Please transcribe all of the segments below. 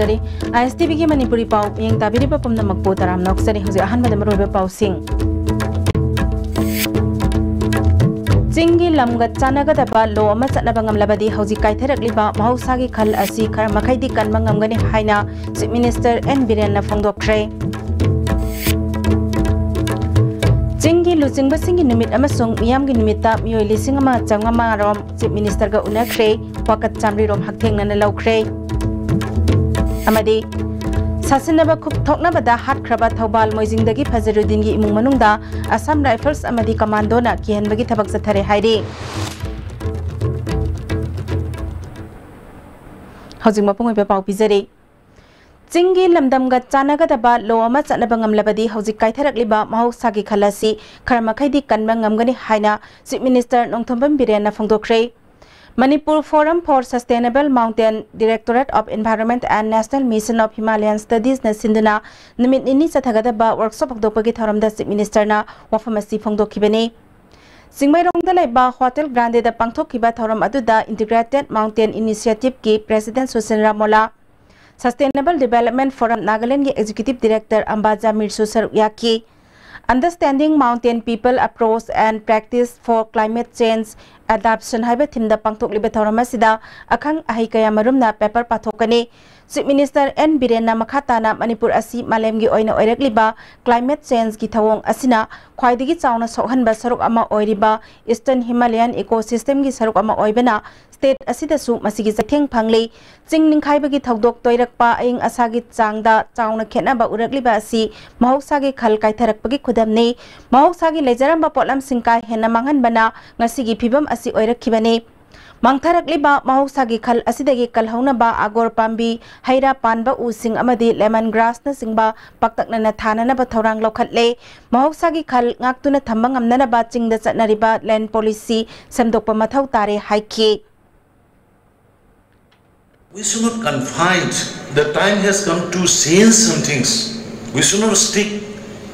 ꯊꯝꯖꯔꯤ ISTV की मणिपुरी पाव young ताबिरिबा पुमनमकपु तराम नोक्सरी हजि अहनबद मरोइबा पावसिंग चिंगी लमगत चानगदबा लो अमा चटनबा ngamlabadi हौजि काइथरकलिबा महौसागी खल असि खर मखैदि कनबा ngamगनि हाइना चीफ मिनिस्टर एन बिरेनना फोंदोक्ख्रे चिंगी लुचिंगबसिंगी निमित अमसुंग मियामगी निमित्ता मियोय लिसिंग अमा चंगमारोम चीफ मिनिस्टर गा उनख्रे वाकत चामरी रोम हकथेंगना लौख्रे अमदी सासिनबा खुब थोकनबदा हाटख्रबा थौबाल मोइजिंगदगी फजरुद्दीनगी इमुंग मनुंगदा असम राइफल्स अमदी कमांडोना किहनबगी थबक जथरे हाइरे हौजिंग मपुंगइबा पाव पिजरे चिंगी लमदमगा चानगदबा लो अमा चटनबा ngamlabadi हौजि काइथरकलिबा महौसागी खलासी खर मखैदि कनबा ngamगनि हाइना चीफ मिनिस्टर नोंथोंबम बिरेनना फोंदोक्ख्रे Manipur Forum for Sustainable Mountain Directorate of Environment and National Mission of Himalayan Studies na sinduna numit nini sathagadaba workshop hokdokpagi thoramda Chief Minister na wafamasi phongdokhibani Singmairongda laiba Hotel Grande da pangthokhiba thoram aduda Integrated Mountain Initiative ki President Susan Ramola Sustainable Development Forum Nagaland ki Executive Director Ambaja Mirsu Saruyaki Understanding Mountain People Approach and Practice for Climate Change Adaptation haiba thimda pangthokliba thoramasida akhang ahi kaya marumna paper pathokani Chief Minister N Birenna makhatana Manipur asi malemgi oina oirakliba climate change gi thawong asina khwaidigi chauna sokhanba saruk ama oiriba Eastern Himalayan ecosystem gi saruk ama oibana state asida su masigi jatheng phangle chingninghaiba thodok toirakpa aing asagi changda chauna khenaba urakliba asi mahoksagi khal kaitharakpagi khudamni mahoksagi lejaramba potlam singkai henna manghanbana ngasigi phibam asi oirakhibani Mangtharakliba mahosagi khal asidagi kalhaunaba agor pambi haira panba using amadi lemon grass na singba paktakna na thananaba thorang lokhatle mahosagi khal ngaktuna thamba ngamnanaba chingda chatnariba land policy samdokpa mathau tare haiki We should not confine. The time has come to change some things. We should not stick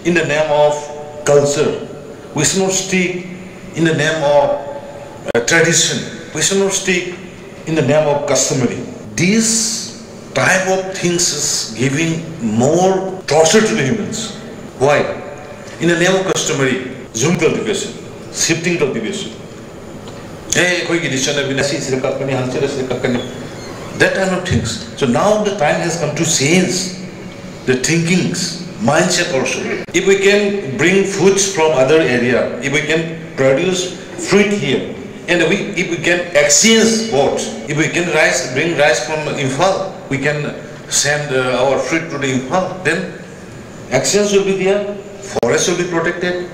in the name of culture. We should not stick in the name of tradition. We should not stick in the name of customary. This type of things is giving more torture to the humans. Why? In the name of customary, zoom cultivation, shifting cultivation. That kind of things. So now the time has come to change the thinkings, mindset also. If we can bring foods from other area, if we can produce fruit here, and if we can exchange both, if we can bring rice from Imphal, we can send our fruit to the Imphal, then exchange will be there, forest will be protected,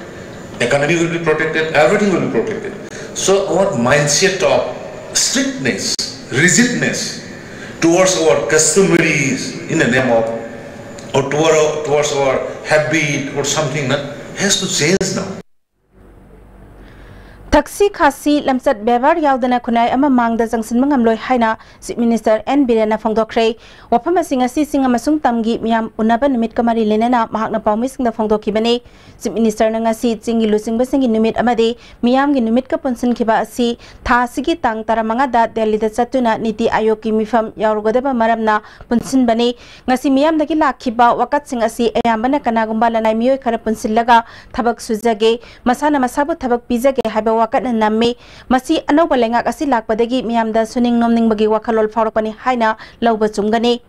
economy will be protected, everything will be protected. So our mindset of strictness, rigidness towards our customaries in the name of, or towards our habit or something has to change now. Taxi khasi lamsat bevar yaudana kunai ama mangda jangsin mangamloi haina Chief Minister N Birenna phongdokhre wafama singa si singa masung tamgi miam unaba numit kamari lenena mahakna pawmisingda phongdokhibani Chief Minister na ngasi chingi lusingba singi numit amadi miam gi numit ka punsin khiba asi tha sigi tang taramanga da Delhi da chatuna niti ayog ki mifam yaurugadaba maramna punsin bani ngasi miam dagi lakhiba wakat sing asi ayambana kanagumba lanai mioi khara punsillaga thabak sujage masana masabu thabak pijage haiba wakat na nami masi anoba lengak asi lakpadagi miyamda suning nomning bagi wakalol faurakpani haina lauba chumgani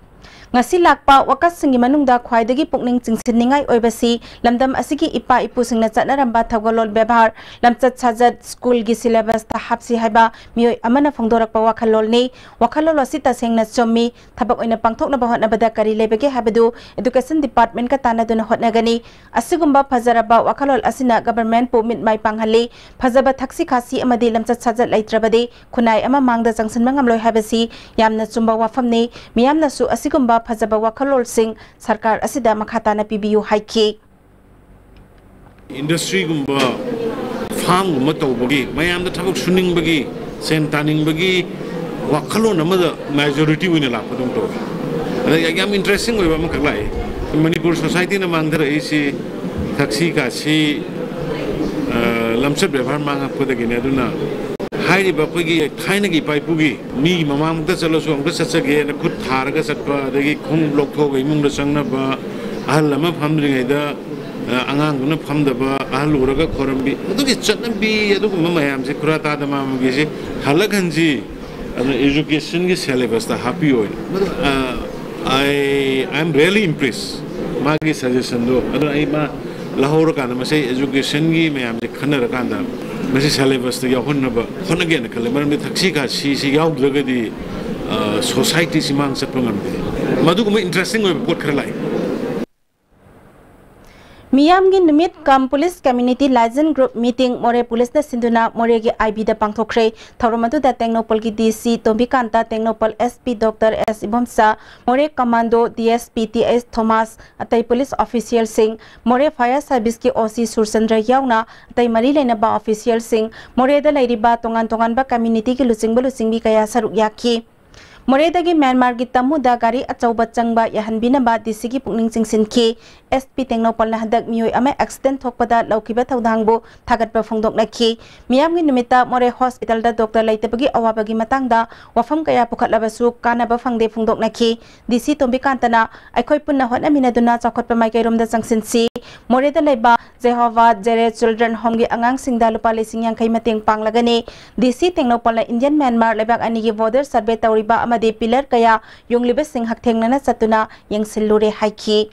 ngasi lakpa wakat singi manungda khwaidagi pukning chingsinningai oibasi lamdam asigi ipa ipu singna chatnaramba thawgalol bebhar lamchat sajat school gi syllabus ta hapsi haiba mioi amana phongdorakpa wakalol ni wakalol asita sengna chommi thabak oina pangthokna bahotna bada kari lebege habadu education department ka tanaduna hotnagani asigumba phajaraba wakalol asina government pu mit mai panghali phajaba thaksi khasi amadi lamchat sajat laitrabade khunai ama mangda jangsin mangamloi habasi yamna chumba wafamni miyamna su asigumba phajaba wakalol sing sarkar asida makhatana pibiyu haiki industry gumba farm gumba tawbagi mayam da thabak suning bagi sen taning bagi wakalon amada majority wina lakpadum to yam interesting oiba makalai Manipur society na mangdara isi taxi ka si lamsat bevar manga podagina duna हाइरिबा कोई थाइना की पाइपुगी मी ममांग ता चलो सो अंग सचगे न खुद थारगा सटपा दगी खुम लोकथोग इमुंग संगनबा ahal lama famdringaida angang famdaba ahal uraga khorambi adugi chatnabi adugu mayam se kurata da mamgi se halaganji education ki syllabus ta happy oil I am really impressed magi suggestion do adu ai ma lahore kan ma sei education gi mayam se khanar kan da ma sei syllabus ta ya honnaba khonage na khale mar me thaksi ka si yaudlaga di society simang se prongam de madu ko interesting oi pot khralai Miyamgi numit kam police community liaison group meeting more police na sinduna more gi IB da pangthokre thoromatu da Technopol gi DC Tombikanta Technopol SP Dr S Ibomsa more commando DSP TS Thomas atai police official sing more fire service ki OC Sursandra yauna atai mari lena ba official sing more da lairi ba tongan ba community ki lusing bi kaya saruk yaki Moredagi Myanmar gi tamuda gari achauba changba yahanbina ba DC gi pukning chingsin ki SP Technopol na hadak mioi ama accident thokpada laukiba thaudangbu thagatba phongdok nakhi miyam gi numita more hospital da doctor laitebagi awabagi matangda wafam kaya pukhatlabasu kana ba phangde phongdok nakhi DC Tombikantana aikhoi punna honamina duna chakhotpa mai kairom da changsin si more da leiba Jehovah Jere Children Home gi angang singda lupa lesing yang kai mateng panglagani DC Technopol na Indian Myanmar lebak ani gi border survey tawriba amade pillar kaya yung libas sing hakthengna satuna yang silure haiki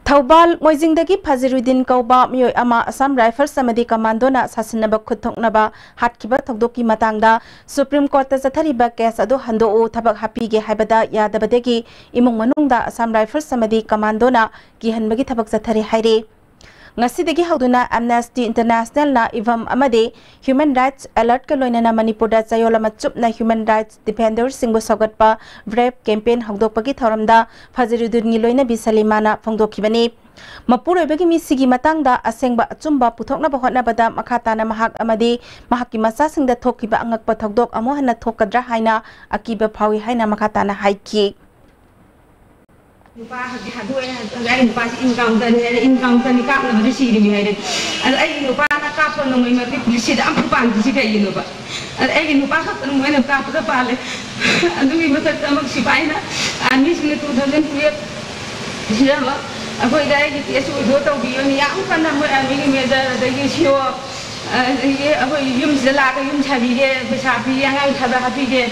Thaubal Moijingdagi Fazirudin Kauba Miyoi Ama Assam Rifles Samadi Commando na sasinaba khutthoknaba hatkiba thokdoki matangda Supreme Court ta jathariba case adu hando o thabak hapige haibada yadabadegi imung manungda Assam Rifles Samadi Commando na gihanbagi thabak jathari haire Ngasidagi hauduna Amnesty International na ivam amade Human Rights Alert ka loina na Manipur da chayola machup na Human Rights Defenders singbo sagatpa brave campaign hagdokpagi thoramda Fazirudin ngi loina bisalimana phongdokhibani Mapurobagi mi sigi matangda asengba achumba puthokna ba hotnabada makhatana mahak amadi mahaki masa singda thokiba angakpa thokdok amo hana thokadra haina akiba phawi haina makhatana haiki Nupa hadu ai nupa income dan kap na bari siri mi haide ai nupa ka kap no mai ma police da am pan ji kai nupa ai nupa ka no mai na kap da pale adu mi mata tamak sipai na ani sini 2012 sira ma apoi dai ki tesu do to bi ni ya kan na mo ami mi da gi sio ये अब यूम से लाकर यूम छाबी के बेचाबी यहाँ छाबा हाबी के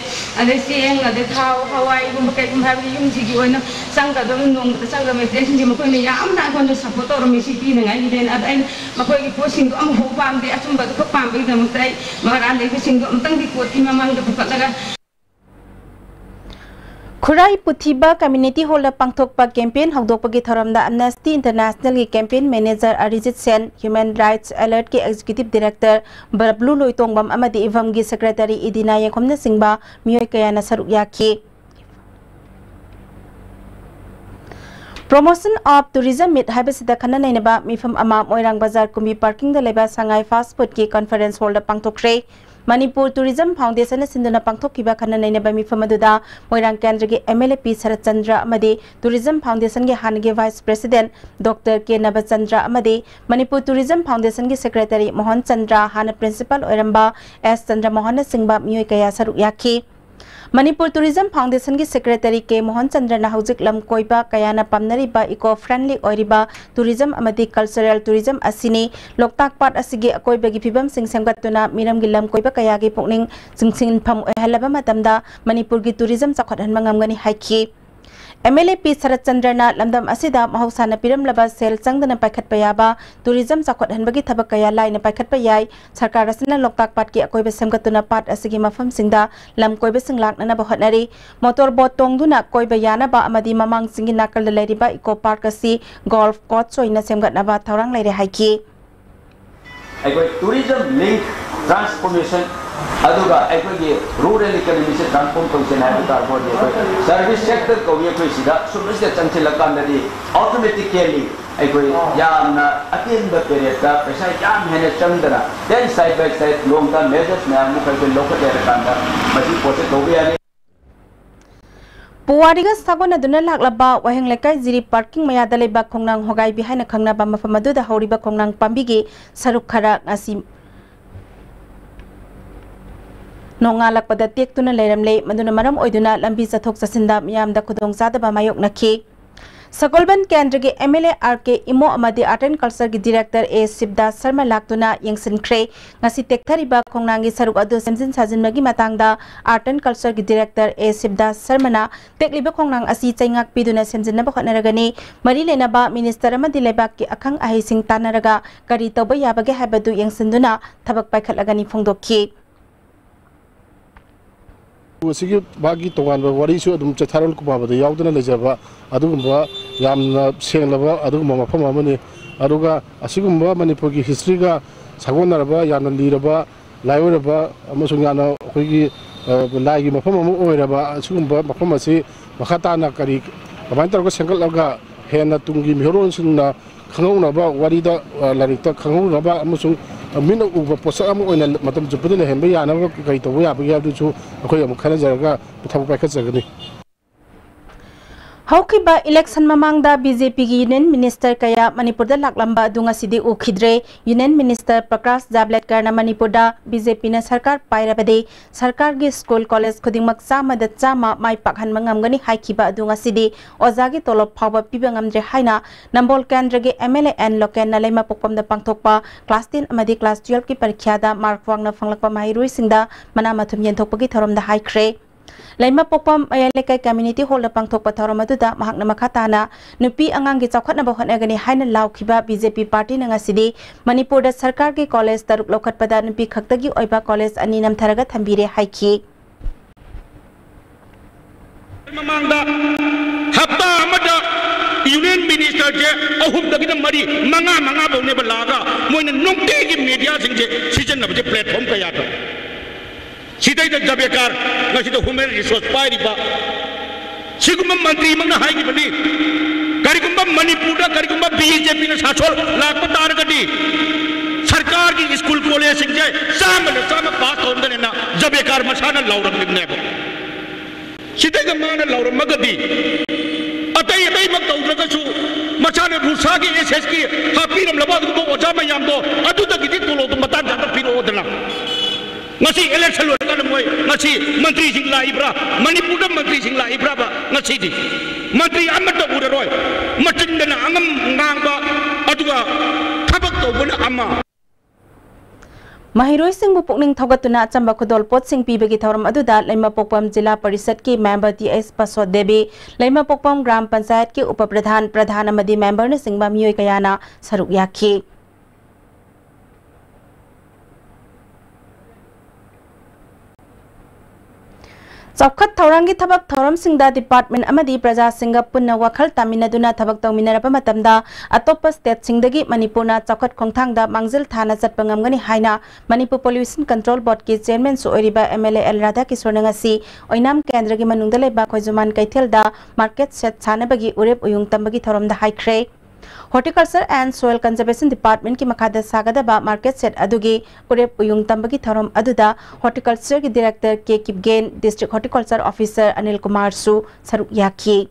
अरे सेंग अरे थाव हवाई गुम कई गुम हाबी यूम सिगी ओन संग का दोनों नोंग संग में टेंशन जी मकोई ने याम ना कौन जो सपोर्ट और मिसी पी नहीं आई देन अब आई मकोई की पोसिंग तो हम हो पाम दे असुम बद को पाम भी दम तई मगर आले की सिंग तो तंग दी कोती में मांग तो पकड़ लगा Khurai Puthiba Community Hall Pangthokpa campaign hagdokpagi thoramda Amnesty International ki campaign manager Arijit Sen Human Rights Alert ki executive director Blue Loitongbam amadi Ivam gi secretary Idina Yengkhomna singba miyoi kayana saruk yaki Promotion of Tourism Meet haibasida khana nainaba mifam ama Moirang Bazar Kumbi parking da leba Sangai fast food ki conference hall da pangthokre Manipur Tourism Foundation na sinduna pangthokiba khana nainaba mifam aduda Moirang Kendra gi MLA P Sarat Chandra amadi Tourism Foundation gi hangi Vice President Dr K Naba Chandra amadi Manipur Tourism Foundation gi Secretary Mohan Chandra hana Principal Oiramba S Chandra Mohan singba miyoi kaya saruk yaki Manipur Tourism Foundation ki Secretary K Mohan Chandra na haujik lam koiba kayana pamnariba eco-friendly oiriba tourism amadi cultural tourism asini Loktak Pat asigi akoibagi phibam sing semgatuna miram gilam koiba kayagi pokning singsin pham oihalaba matamda Manipur gi tourism chakhathan mangamgani haiki MLA P Sarat Chandra na lamdam asida mahausana piram laba sel changdana paikhat payaba tourism chakhat hanbagi thabak kaya laina paikhat payai sarkar asina Loktak Pat ki akoiba semgatuna pat asigi mafam singda lam koiba singlak na bahotnari motor boat tongduna koiba yana ba amadi mamang singi nakal lairiba eco park asi golf course soina semgatna ba thaurang laire haiki Aikoi tourism link transformation aduga aikoi rural economy se transform tawsen hai ta bo de service sector ko ye koi sida sumris de changchil lakandadi automatically aikoi yamna atin da period ka pesa yam hene chandra then side by side long term measures me amu kai lokate rakanda masi pote tobi ani Puwariga sagona duna laklaba waheng lekai jiri parking maya daleba khongnang hogai behind khangna ba mafamadu da horiba khongnang pambigi saruk khara ngasi नोंगालकपदा तेक्तुना लेरमले मदुना मरम ओइदुना लंबी चथोक चसिंदा मियामदा खुदोंग चादबा मायोकनखी सगोलबन केंद्र के MLA RK Imo अमदी art and culture की director A Shivdas Sharma लाक्तुना यंगसिनख्रे ngasi तेक्थरिबा खोंगनांगी सरुक अदु सेमजिन साजिनबगी मतंगदा आर्ट एंड कल्चर की डायरेक्टर ए शिवदास शर्माना तेक्लिबा खोंगनांग असि चैंगाक पिदुना सेमजिनबा होटनरगनी मरी लेनाबा मिनिस्टर अमदी लेबाक की अखंग अहिसिंग तानरगा करी तौबा याबगे हाबदु यंगसिनदुना थबक पाइखटलगनी फोंदोखी उसी बाकी तोगान वारी चथारल कुबाबद यावदना लेजब अदुगुम्बा यामना सेंगलबा अदुगुम्बा मफम अमनी अदुगा असिगुम्बा मणिपुर की हिस्ट्री का सागोनरबा यामना लीरबा लाइवरबा अमसुंग याना अखोगी लाइगी मफम अमु ओइरबा असिगुम्बा मफम असि मखाताना करी कमाइन तरग सेंगलगा हेना तुंगी मिहोरोनसिंगना खंगौनबा वारीदा लारिकता खंगौनबा अमसुंग मीन उब पोसा अमु ओइना मतम जुपदे लेहनबा यानबा कई तबो याबा यादुसु अखोय अमु खनजरगा थबक पाइखजगनी हौखिबा इलेक्शन ममांगदा बीजेपी की यूनियन मिनिस्टर कया मणिपुरदा लाकलंबा दुंगा सिदि उखिद्रे यूनियन मिनिस्टर प्रकाश जावड़ेकर मणिपुरदा बीजेपी ने सरकार पाइरबदे सरकार की स्कूल कॉलेज खुदिमक चामदा चामा माइ पाखन मंगमगनी हाइखिबा दुंगा सिदि ओजागी तोलब फावबा पिबा ngamdre हाइना नंबोल केंद्र के MLA एन लोकेन नलेमा पोकपमदा पांगथोकपा क्लास 10 अमदी क्लास 12 की परीक्षादा मार्क वांगना फंगलकपा माहिरुइसिंगदा मना मथुम यंथोकपगी थरोमदा हाइख्रे Laima popam ayalekai community hall pangthok pathoro maduda mahakna makhatana nupi angang gi chawkhatna ba honagani haina laukhiba BJP party na ngasidi Manipur da sarkar ki college taruk lokhat pada nupi khaktagi oiba college ani namtharaga thambire haiki mamangda hapta amada union minister je ahum dagina mari manga bone balaga moina nongte gi media singje season na je platform ka yata Sidai da Jabekar, nasi da human resource pairiba. Sigumba mantri mangna hai ki bani. Karigumba Manipur da karigumba BJP na sasol lakpa tar gadi. Sarkar ki school college singje sama pass honda na Jabekar masana lauram libne bo. Sidai da mana lauram magadi. Atai magtaudra ka su masana rusa ki SS ki hapiram labad ko oja mayam do adu da gidi tulo to matan jata piro odna. Ngasi election lo kan moy ngasi menteri sing la ibra Manipur da menteri sing la ibra ba ngasi di menteri amat da ura roy macin dana angam ngang ba aduga thabak to buna amma Mahiroi sing bu pukning thogatuna chamba khodol pot sing pibegi thoram aduda Laima Pokpam Jilla Parishad ki member TS Pasod Devi Laima Pokpam Gram Panchayat ki Upapradhan amadi member ne singba miyoi kayana saruk yakhi Chawkhat thaurangi thabak thoram singda department amadi praja singa punna wakhal taminaduna thabak tawminaraba matamda atoppa state singdagi Manipurna chawkhat khongthangda mangjil thana chatpa ngamgani haina Manipur Pollution Control Board ki chairman su oiriba MLA L Radha Kishore ngasi oinam kendra gi manungda leba khoijuman kaithelda market set chanabagi urep uyung tambagi thoramda haikre Horticulture and Soil Conservation Department की मखादा सागदबा market set अदुगी उरेप उयुंग तंबगी थरोम अदुदा Horticulture की Director के Kipgen District Horticulture Officer Anil Kumar Su सरुक याकी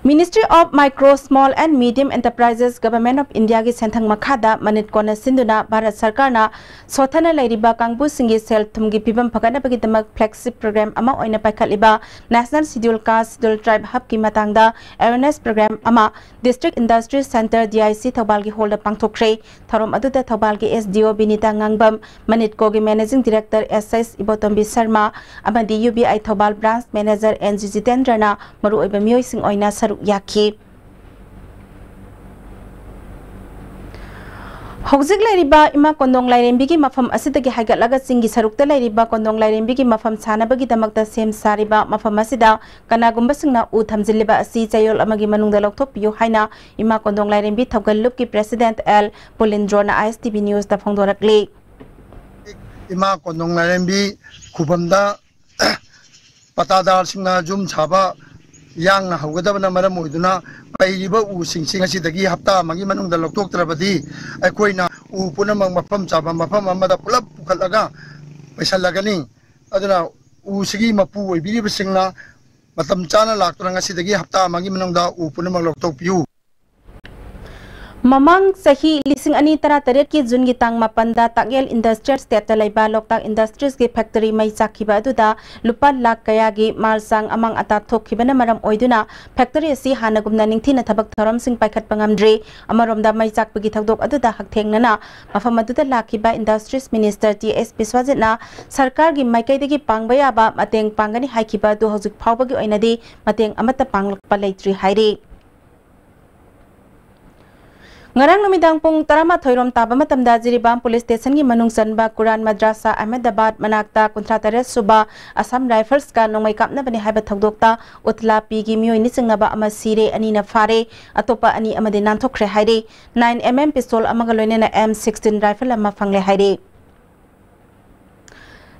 Ministry of Micro, Small and Medium Enterprises Government of India की सेंथंग मखादा मनित कोना सिंधुना भारत सरकार ना सोथना लैरिबा कांगबु सिंगी cell थुमगी पिबम फगना बगी दमक फ्लेक्सिब प्रोग्राम अमा ओइना पाइखलिबा national schedule caste schedule tribe hub की मतंगदा अवेयरनेस प्रोग्राम अमा district industry centre DIC Thoubal की होल्ड पांगथोख्रे थरोम अदुदा थौबाल की SDO बिनीता ngangbam मनित को की managing director SS Ibotombi Sharma अमदी UBI Thoubal branch manager NG जितेंद्रना मरु ओइबा मियोइ सिंग ओइना Yaki Hojik Lariba Ima Kondong Lairembigi Mafam Asidagi Hagalaga Singi Sarukta Lariba Kondong Lairembigi Mafam Sanabagi Damakta Sem Sariba Mafam Asida Kanagumba Singna Uthamziliba Asi Chayol Amagi Manungda Loktopiyo Haina Ima Kondong Lairembi Thaugalup ki President L Pulindrona ISTV News da Phongdorakli Ima Kondong Lairembi Khubamda Patadar Singna Jum Chaba yang na hawgadabana maram oiduna pairiba u singsing asidagi hapta magi manungda loktokrabadi akoina u punamang mafam chaba mafam amada pulap pukhalaga paisalagani aduna u sigi mapu oibiriba singna matam chana lakturanga asidagi hapta magi manungda u punamang loktokpiu Mamang sahi lising ani tara taret ki jun gitang mapanda tagyal industrial state talaiba loktak industries ki factory mai sakhiba aduda lupa lakh kaya gi malsang amang ata thokhibana maram oiduna factory asi hanagumna ningthina thabak thoram sing paikhat pangamdre amaromda mai sakpagi thakdok aduda hakthengnana mafam aduda lakhiba industries minister TS Biswajitna sarkar gi maikaidagi pangbaya ba mateng pangani haikhiba du hojik phawbagi oinadi mateng amata panglakpa leitri hairi Ngarang numidang pung tarama thoirom taba matamda Jiribam Police Station gi manung sanba Quran Madrasa Ahmedabad manakta kuntrataret suba Assam Rifles ka nongmai kapna bani haiba thogdokta utla pi gi mioi ni singnaba ama sire ani na fare atopa ani amade nanthokre haire 9mm pistol amaga loinena M16 rifle ama fangle haire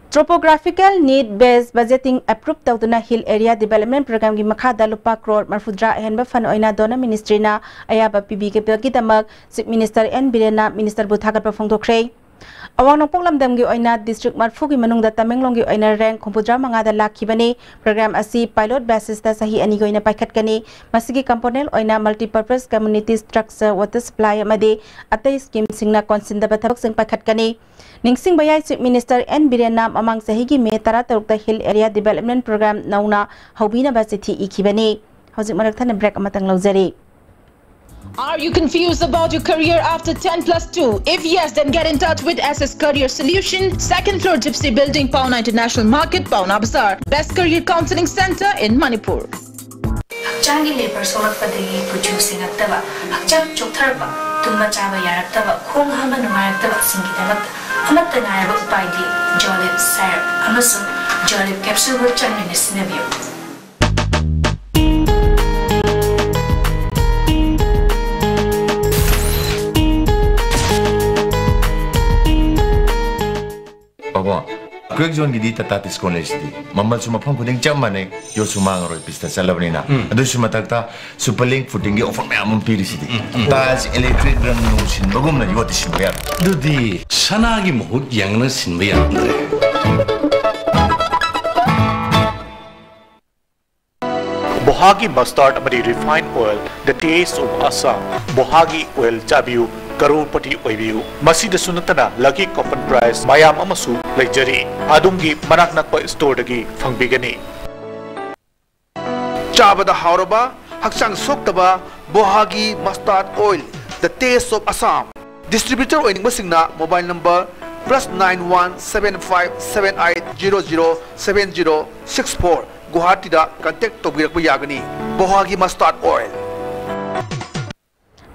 Topographical need-based budgeting approved tawduna hill area development program gi makhada lupa crore marfudra henba fan oina dona ministry na ayaba PB ke bilgi damak chief minister N Birena minister buthagat perfongdokre awang nopok lamdam gi oina district marfu gi manung da Tamenglong gi oina rank kompudra mangada lakhibani program asi pilot basis ta sahi ani goina paikhat kani masigi component oina multipurpose community structure water supply amade atai scheme singna consinda bathabak sing paikhat kani Ningsing bayai Chief Minister N Birena amang sahigi me tara tarukta hill area development program nauna haubina basithi ikibani hojik marakthana break amatang laujari Are you confused about your career after 10+2? If yes, then get in touch with SS Career Solution, 2nd floor Gypsy Building, Pauna International Market, Pauna Bazaar. Best Career Counseling Center in Manipur. Hakchangi labor solakpadagi producing aktaba, hakchang choktarba, tumma chaba yaraktaba, khong hama nungayaktaba singidamak, amatta nayaba upaidi, Jolib Syrup, amasu Jolib Capsule go changin sinabiyo. Quick zone gidi tata disconnect di. Mamal cuma pang kuding jam mana yo cuma ngaroi pista salah ni na. Ado cuma takta superlink footing gi offer me amum piri sidi. Tas electric run nusin bagum na yo tisin bayar. Dudi sana gi mohut yang na sin bayar andre. Bohagi mustard amadi refined oil, the taste of Assam. Bohagi oil jabiu. Karupati oibiu masida sunatana lucky coupon price mayam amasu leijari adungi manak nakpa store dagi fangbigani chabada hauraba haksang soktaba bohagi mustard oil the taste of Assam distributor oining masingna mobile number +917578007064 Guwahati da contact tobirakpa yagani bohagi mustard oil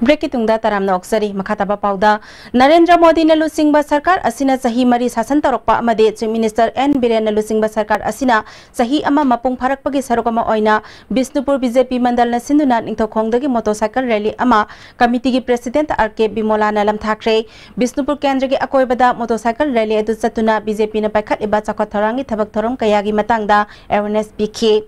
Break itungda taramna oksari makhataba pauda Narendra Modi na lusingba sarkar asina sahi mari sasan tarokpa amade Chief Minister N Birena lusingba sarkar asina sahi ama mapung pharakpagi sarokama oina Bisnupur BJP mandal na sinduna ningthokhongdagi motorcycle rally ama committee gi president RK Bimola na lamthakre Bisnupur kendra gi akoibada motorcycle rally adu chatuna BJP na paikhat iba chakot thorangi thabak thorom kayagi matangda awareness bikhi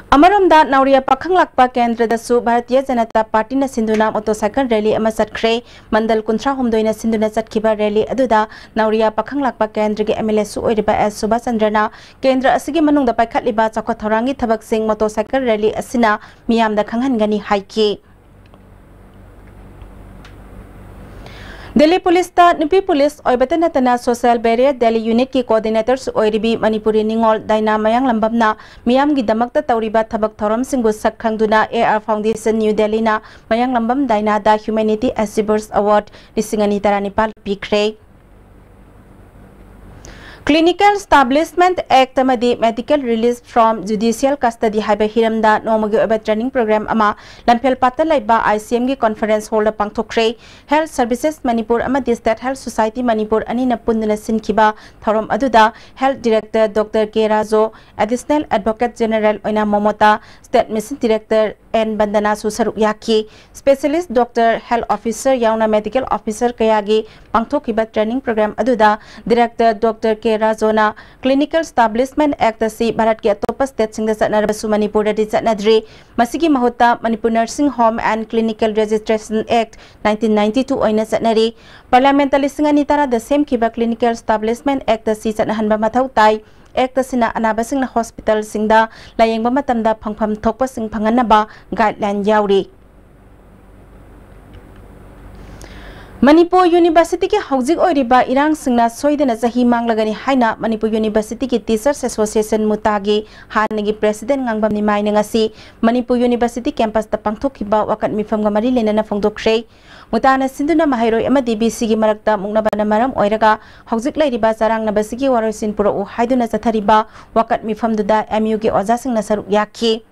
Amaramda Nauria Pakanglakpa Kendra Dasu Bharatiya Janata Party na Sinduna motorcycle rally ama satkre Mandal Kuntra Humdoina Sinduna Satkiba rally aduda Nauria Pakanglakpa Kendra gi MLA su oiriba S Subhasandrana Kendra asigi manungda paikhatliba chakot thorangi thabak sing motorcycle rally asina miyamda khanghangani haiki Delhi Police ta Nupi Police oibatana tana Social Barrier Delhi Unit ki coordinators oiribi Manipuri Ningol Daina Mayang Lambamna miyam gi damakta tawriba thabak thoram singbu sakhangduna AR Foundation New Delhi na Mayang Lambam Daina da Humanity Achievers Award lisingani taranipal pikre Clinical Establishment Act amadi medical release from judicial custody haiba hiramda nomagi oba training program ama Lamphel Patalaiba ICM gi conference hall pangthokre Health Services Manipur amadi State Health Society Manipur ani na punduna sinkiba thorom aduda Health Director Dr. K Rajo Additional Advocate General oina Momota State Mission Director N Bandana Susaruk Yaki Specialist Doctor Health Officer yauna Medical Officer kayagi pangthokiba training program aduda Director Dr. K Razona Clinical Establishment Act si Bharat ki atopa state singda satnarabasu Manipur da satnadri masigi mahuta Manipur Nursing Home and Clinical Registration Act 1992 oina satnari Parliamentary singani tara the same kiba Clinical Establishment Act si satnahanba mathau tai Act sina anabasing na hospital singda layengba matamda phangpham thokpa sing phanganaba guideline yauri Manipur University ki hauzik oiriba irang singna soidana sahi manglagani haina Manipur University ki Teachers Association mutagi hanagi president ngangbam ni mai ngasi Manipur University campus ta pangthokhiba wakat mifam ga mari lenana phongdokre mutana sinduna mahairoi amadi BC gi marakta mungnabana maram oiraga hauzik lairiba charang na basigi warosin puro u haiduna chathariba wakat mifam duda MU gi oja singna saruk yakhi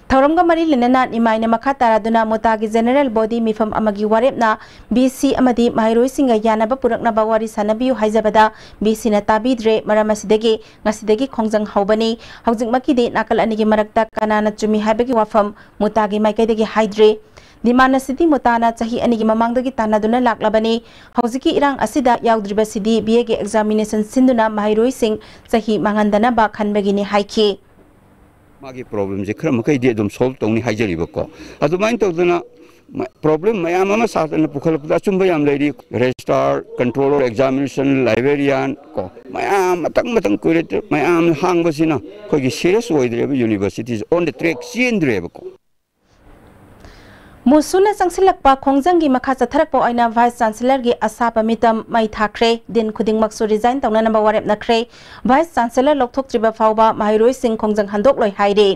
Tauramga mari lenana imaina makhatara duna mutagi general body mifam amagi warepna BC amadi mahairoi singa yanaba purakna bawari sanabiu haijabada BC na tabidre maramasidagi ngasidagi khongjang haubani haujing makide nakal anigi marakta kanana chumi haibagi wafam mutagi maikaidagi haidre Dimana sidi mutana chahi anigi mamangdagi tanaduna laklabani haujiki irang asida yaudriba sidi BA ge examination sinduna mahairoi sing chahi mangandana ba khanbagini haiki मागी problem जे खरम कई दे दम solve तोनी हाइजरी बको अदु mine तो दना problem मयाम मा साथन पुखल पुदा चुंबा याम लेरी रजिस्ट्रार कंट्रोलर एग्जामिनेशन लाइब्रेरियन को मयाम मतंग मतंग कुरेट मयाम हांग बसिना कोगी सीरियस ओइद्रे यूनिवर्सिटीज ऑन द ट्रैक सीन्द्रे बको Musuna sangsilakpa khongjanggi makha chatharakpa oina vice chancellor gi asapa mitam mai thakre din khuding maksu resign tawna number warep nakre vice chancellor lokthok triba fawba mahairoi sing khongjang handok loi haire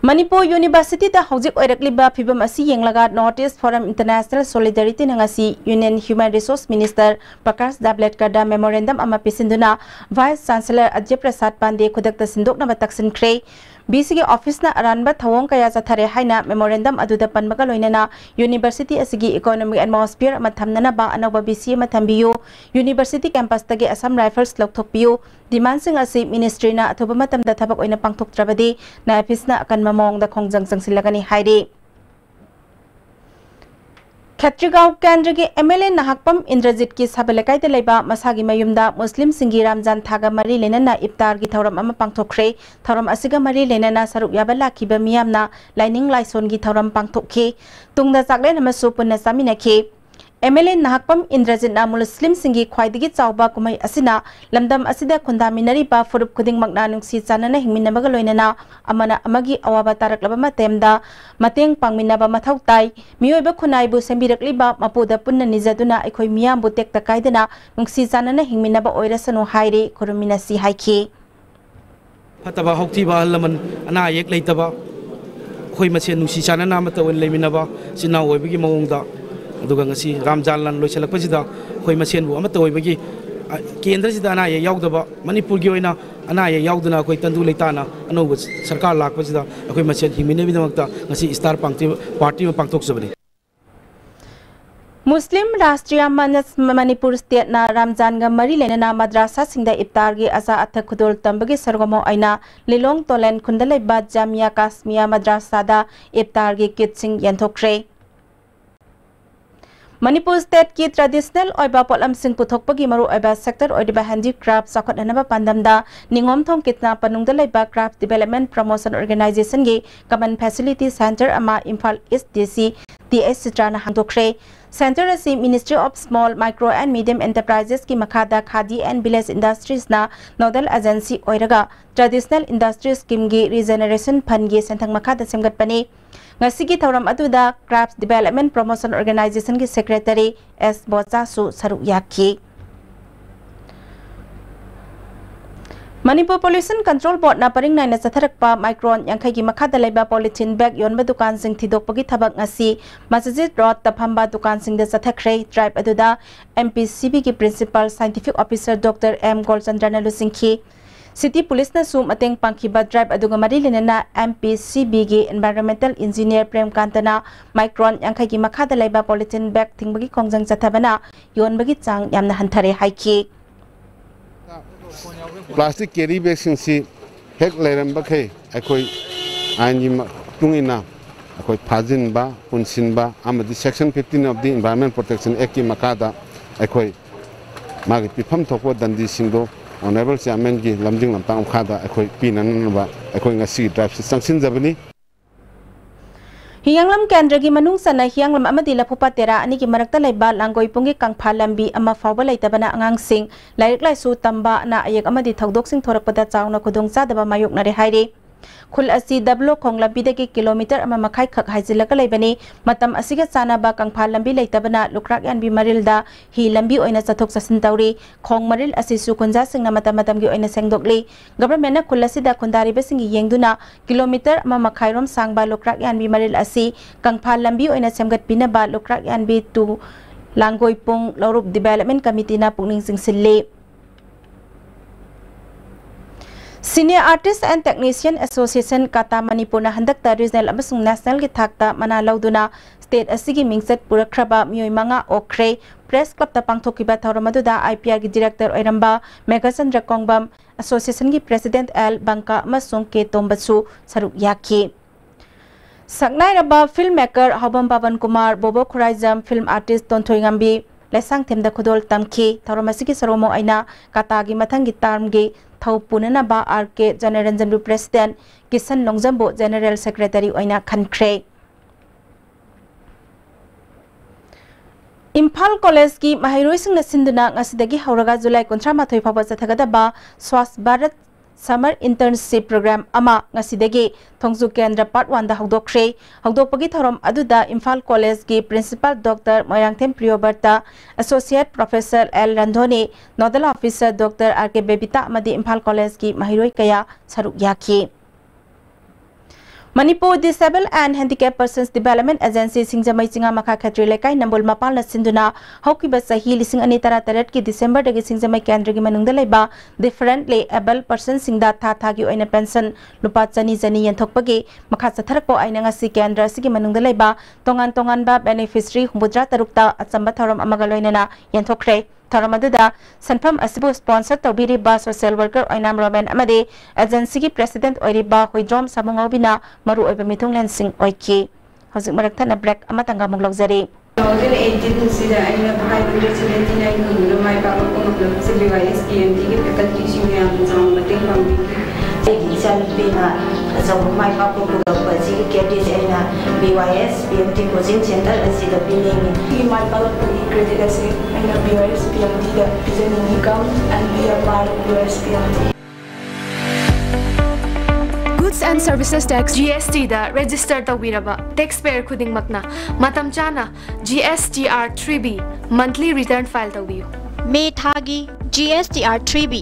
Manipur University da hojik oirakliba phibam asi yenglaga Notice Forum International Solidarity nangasi Union Human Resource Minister Prakash Javadekar da memorandum ama pisinduna Vice Chancellor Ajay Prasad Pandey khudakta sindokna bataksin kre BC ge office na aranba thawong kaya chathare haina memorandum aduda panbaga loinana University asigi economic atmosphere ama thamnana ba anaba BC ma thambiyu University campus tagi Assam Rifles lokthokpiyu demand sing asi ministry na athoba matam da thabak oina pangthok trabadi na office na akan mamong da khongjang sangsilagani haire Khatrigao Kendra ki MLA Nahakpam Indrajit ki sabalakai te leiba masagi mayumda Muslim singi Ramzan thaga mari lenana iftar gi thauram ama pangthokre thauram asiga mari lenana saruk yaba lakhiba miyamna lining laison gi thauram pangthokhe tungda chakle namasu punna saminakhe MLA Nahakpam Indrajit na Muslim singi khwaidigi chawba kumai asina lamdam asida khundaminari ba furup khuding magna nungsi chanana hingminnabaga loinana amana amagi awaba taraklaba matemda mateng pangminaba mathau tai miyoiba khunai bu sembirakliba mapuda punna nijaduna aikhoi miyam bu tekta kaidana nungsi chanana hingminaba oirasanu haire khurumina si haiki fataba hokti ba laman ana yek leitaba khoi machen nungsi chanana mata wen leiminaba sina oibigi mawongda aduga ngasi Ramzan lan loisalakpasida khoi machen bu amata oibagi केंद्र से अना यादब मनपुर की अना यादना अखोई तंदु लेताना अनौब सरकार लापसीद अखोई मसेन हिमीनबीदमक्ता star party में पांथोक्चबनी Muslim Rashtriya Manipur State na Ramzan ga mari lenana madrasa singda iftar gi asa atha khudol tambagi sargomo aina Lilong Tolen khundalai ba Jamia Kasmia madrasa da iftar gi kit sing yanthokre Manipur State ki traditional oiba polam sing puthokpagi maru oiba sector oiba handicraft sakotnaba pandamda ningom thong kitna panungda laiba craft development promotion organization gi common facility center ama Imphal East DC TS Citrana hangdokre Center asi Ministry of Small Micro and Medium Enterprises ki makhada Khadi and Village Industries na nodal agency oiraga traditional industry scheme gi regeneration fund gi senthang makhada semgat pani ngasigi thauram aduda Crafts Development Promotion Organization ki secretary S Bocha su saru yakhi Manipur Pollution Control Board na paring naina chatharakpa micron yankhai gi makhada laiba polythene bag yonba dukan sing thidokpagi thabak ngasi Masjid Road tafamba dukan sing da chathakre tribe aduda MPCB ki principal scientific officer Dr M Golchandra Lusingki City Police na sum ateng pangkiba drive aduga mari lenana MPCB gi environmental engineer Prem Kantana micron yankhai gi makhada laiba polythene bag thingbagi khongjang chathabana yonbagi chang yamna hanthare haiki Plastic carry bags si hek leram bakhe akoi anji tungina akoi phajin ba punsin ba amadi section 15 of the Environment Protection Act ki makada akoi magi pifam thokwa dandi singdo honorable chairman gi lamjing lamtang khada akoi pinan ba akoi ngasi drive sangsin jabani Hiyanglam Kendra gi manung sana hiyanglam amadi lapupa tera ani gi marakta laiba langoi pungi kangpha lambi ama fawba laitabana angang sing lairik laisu tamba na ayek amadi thaudok sing thorakpada chawna khudong chadaba mayok nare haire खुल असी दबलो खोंग लंबीदगी kilometre अमा मखाई खक हाइजिलका लेबनी मतम असिगा चानाबा कंफा लंबी लेतबना लुक्राक यानबी मरिलदा ही लंबी ओइना चथोक चसिन तौरी खोंग मरिल असी सुकुंजा सिंगना मतम मतमगी ओइना सेंगदोकली government खुल असिदा खुंदारिबा सिंगी येंगदुना kilometre अमा मखाइरोम सांगबा लुक्राक यानबी मरिल असी कंफा लंबी ओइना सेमगतपिनबा लुक्राक यानबी टू लांगोइपुंग लौरुप डेवलपमेंट कमिटीना पुनिंग सिंगसिल्ले Senior Artists and Technician Association Kata Manipur Handak Regional amasung National ki thakta mana lauduna state asigi mingset purakraba mioi manga okre press club ta pangthokiba thauramadu IPR ki director oiramba Megachandra Kongbam Association ki president L Banka amasung ke tombasu saruk yaki Saknai raba filmmaker Hobam Pavan Kumar Bobo Khuraijam film artist Tonthoi Ngambi lesang themda khudol tamki thauramasi ki saromo aina kata gi mathangi term gi thau punana ba RK General Assembly President Kisan Longjambo General Secretary oina khankhre Imphal College ki mahairoi sing na sinduna ngasidagi hauraga July 13 phaba chathagada ba Swast Bharat Summer Internship Program ama ngasidagi Thongju Kendra Part 1 da hawdokre hawdokpagi thorom aduda Imphal College ki Principal Dr. Moyangthem Priyobarta Associate Professor L Randhoni Nodal Officer Dr. RK Bebita amadi Imphal College ki mahiroi kaya saruk yaki Manipur Disabled and Handicapped Persons Development Agency Singjamai Chinga Makha Khatri Lekai Nambol Mapal na Sinduna Haukiba Sahi Lising Ani Tarat ki December dagi Singjamai Kendra gi manungda leba differently able persons singda tha gi oina pension lupa chani jani yanthokpagi makha chatharakpo aina ngasi Kendra sigi manungda leba tongan ba beneficiary humudra tarukta achamba thoram amaga loinana yanthokre Tharamadada Sanfam Asibu sponsor Tobiri ba social worker Oinam Roman Amade agency ki president Oiriba Hoidrom Samungobina Maru Oiba Mithung Lansing Oiki Hosik Maraktana break amatanga Muglogzari 2018 sida aina bahai 179 guru mai pa ko no CBYS PMT ki faculty sing ya jang mating pambi ai san pina jang mai pa ko ko ba ji ke ti aina BYS PMT coaching center asi da pining ki mai pa ko credit asi aina BYS PMT da presenting income and be a part of BYS PMT Goods and Services Tax GST da register tawiraba taxpayer khuding makna matam chana GSTR 3B monthly return file tawiyu May thagi GSTR 3B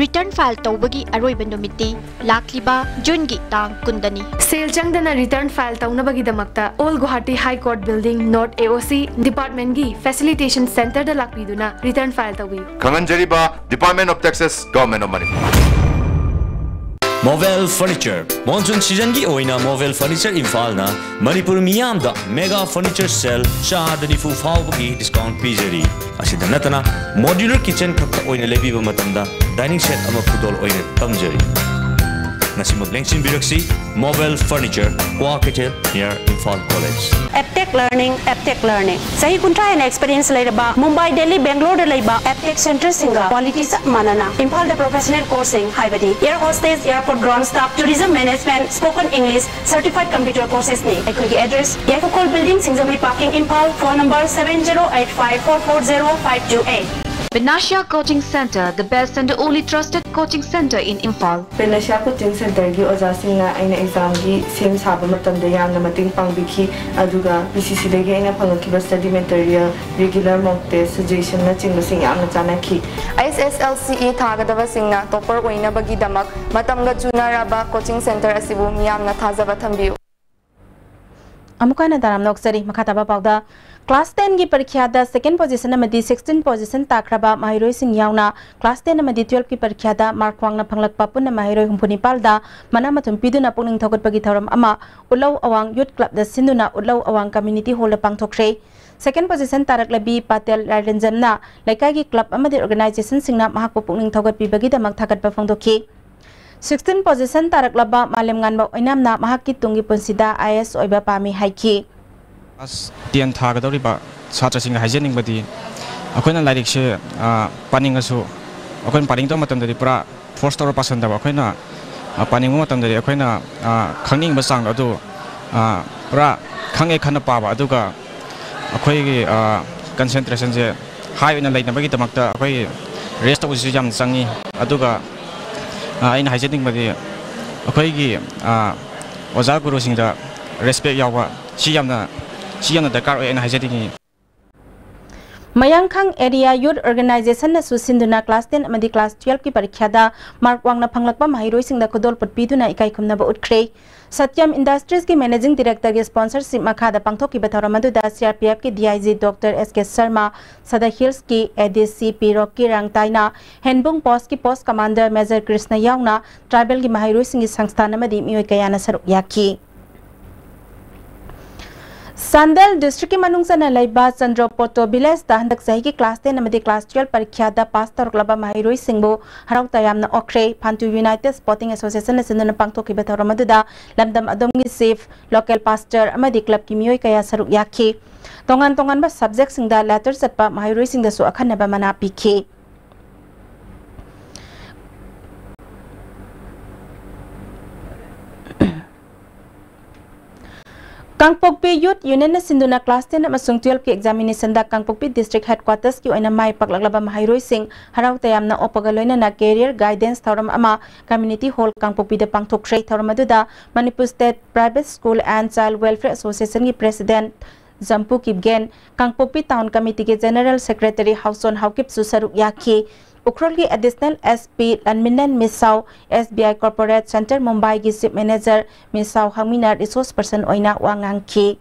return file tawbagi aroiba numiti lakliba June gi tang kundani sale changdana return file tawnabagi damakta All Guwahati High Court Building North AOC Department gi Facilitation Center da lakpiduna return file tawiyu Kanganjariba Department of Taxes Government of Manipur Movel Furniture Monsoon season gi oina Movel Furniture Imphal na Manipur miyam da mega furniture sale shahadani fu fawgi discount pizari asida natana modular kitchen khakta oina lebiba matamda dining set ama khudol oina tamjari nasi mablengsin biraksi Movel Furniture Quaketel near Imphal College Aptech learning sahi kuntra and experience leiba Mumbai Delhi Bangalore leiba Aptech center singa quality sa manana Imphal the professional coursing haibadi air hostess airport ground staff tourism management spoken English certified computer courses ni ekoi address Yakokol building Singjamai parking Imphal phone number 7085440528 Benashia Coaching Center, the best and the only trusted coaching center in Imphal. Benashia Coaching Center gi oja singna aina exam gi sem saba matam da yamna mating pangbiki aduga PCC dagi aina phangaki study material regular mock test suggestion na chingba sing yamna chanaki ISSLCE thagadaba singna topper oina bagi damak matamga junaraba coaching center asibu miyamna thajaba thambiu Amukana daram noksari makataba pawda Class 10 की परीक्षा दा second position amadi 16 position takraba mahiroi sing yauna class 10 amadi 12 की परीक्षा दा mark wangna phanglakpa punna mahiroi humpuni palda manamathum piduna pungning thokatpagi thoram ama ulau awang youth club da sinduna ulau awang community hall da pangthokre second position taraklabi Patel Radenjamna laikai ki club amadi organization singna mahakpo pungning thogatpi bagi damak thakatpa phangdokhi 16 position taraklaba malem nganba oinamna mahakki tungi punsida IS oiba pami haiki As tian thagadoriba chatra singa hygienic badi akoina larik se paning asu akoin paning to matam dari pura first or pasan da akoina paning mo matam dari akoina khangning ba sang adu pura khange khana pa ba aduga akoi gi concentration je high ina laina bagi tamakta akoi rest of us jam sangi aduga aina hygienic badi ꯑꯩꯈꯣꯏꯒꯤ ꯑꯣꯖꯥ ꯒꯨꯔꯨꯁꯤꯡꯗ respect ꯌꯥꯎꯕ ꯁꯤ ꯌꯥꯝꯅ ꯗꯔꯀꯥꯔ ꯑꯣꯏ ꯑꯩꯅ ꯍꯥꯏꯖꯅꯤꯡꯉꯤ Mayangkhang Area Youth Organization na susinduna class 10 amadi class 12 ki parikha da mark wangna phanglakpa mahairoi singda khudol putpiduna ikai khumna ba utkre Satyam Industries ki managing director ki sponsorship makha da pangthok ki batharam adu da CRPF ki DIG Dr SK Sharma Sada Hills ki ADCP Rocky Rangtaina Henbung Post ki post commander Major Krishna Yauna tribal ki mahairoi singi sangsthana amadi mioi kayana saruk yaki Sandal district ki manungsana laiba Chandropoto village da handak sahi ki class 10 amadi class 12 parikha da pass taruklaba mahairoi singbo harau tayamna okre Phantu United Sporting Association na sinduna pangthok ki batharam adu da lamdam adomgi safe local pastor amadi club ki mioi kaya saruk yaki tongan ba subject singda letter satpa mahairoi singda su akhanna ba mana pikhe Kangpokpi Youth Union na sinduna class 10 amasung 12 ki examination da Kangpokpi District Headquarters ki oina mai paklaglaba mahairoi sing harau tayamna opagaloina na career guidance thoram ama community hall Kangpokpi da pangthokhrei thoram adu da Manipur State Private School and Child Welfare Association ki president Jampu Kipgen Kangpokpi Town Committee ki General Secretary Hauson Haukip su saruk yakhi Ukrol ki additional SP Lanminan Misau SBI Corporate Center Mumbai ki Chief Manager Misau Hamina resource person oina wangangki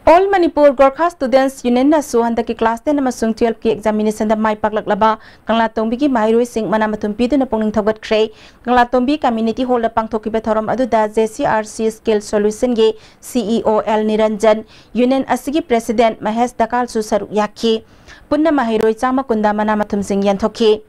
All Manipur Gorkha Students Union na su handa ki class 10 amasung 12 ki examination da mai paklaklaba Kangla Tongbi ki mahairoi sing manamatum pidu na pungning thogat khrei Kangla Tongbi community hall da pangthoki bethoram adu da JCRC Skill Solution ge CEO L Niranjan Union asigi President Mahesh Dakal su saruk yakhi Punna mahairoi chama kunda manamatum sing yanthoki